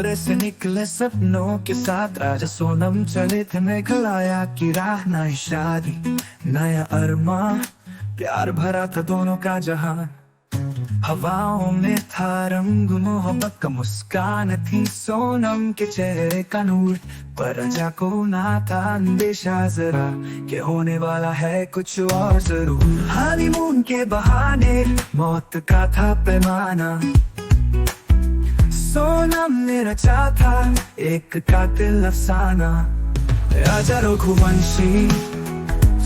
पिंजरे से निकले सपनों के साथ राजा सोनम चले थे मेघालया की राह। नई शादी नया अरमा, प्यार भरा था दोनों का जहां। हवाओं में था रंग मोहब्बत का, मुस्कान थी सोनम के चेहरे का नूर। पर राजा को ना था अंदेशा जरा कि होने वाला है कुछ और जरूर। हनीमून के बहाने मौत का था पैमाना, सोनम ने रचा था एक कातिल अफसाना। राजा रघुवंशी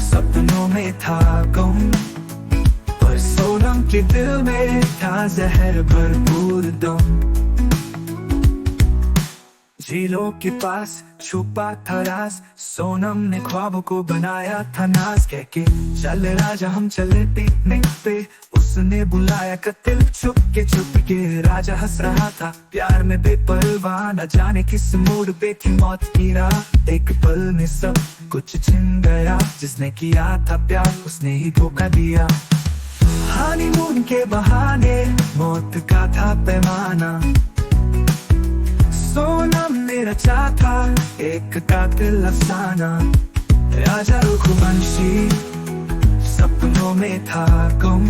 सपनों में था गम, पर सोनम के दिल में था जहर भरपूर दम। झीलों के पास छुपा था राज, सोनम ने ख्वाबों को बनाया था नाज। कह के चल राजा हम चले पिकनिक पे, उसने बुलाया कतिल छुप के। राजा हंस रहा था प्यार में बेपरवाह, न जाने किस मोड़ पे थी मौत की राह। एक पल में सब कुछ छिन गया, जिसने किया था प्यार उसने ही धोखा दिया। हनीमून के बहाने मौत का था पैमाना, सोनम ने रचा था एक कातिल अफसाना। राजा रघुवंशी सपनों में था गम,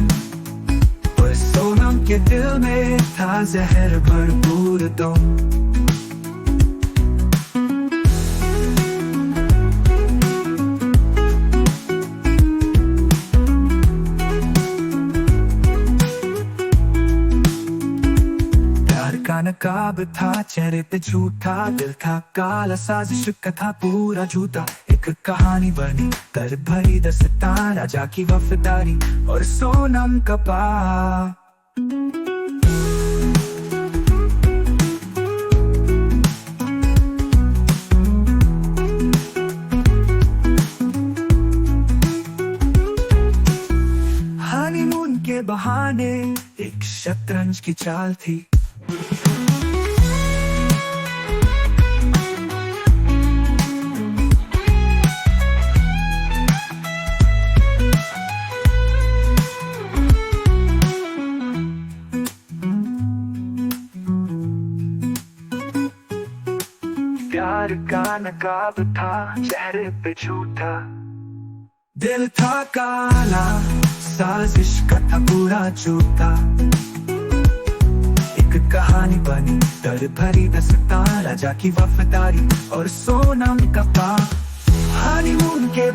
पर सोनम के दिल में था जहर भरपूर दम। नकाब था चेहरे पे झूठा, दिल था काला, साजिश का था पूरा झूठा। एक कहानी बनी दर्द भरी दस्तान, राजा की वफादारी और सोनम का प्यार। हनीमून के बहाने एक शतरंज की चाल थी, प्यार का नकाब था चेहरे पे झूठा, दिल था काला, साजिश का था पूरा झूठा। एक कहानी बनी दर्द भरी दस्तान, राजा की वफादारी और सोनम का प्यार। हनीमून के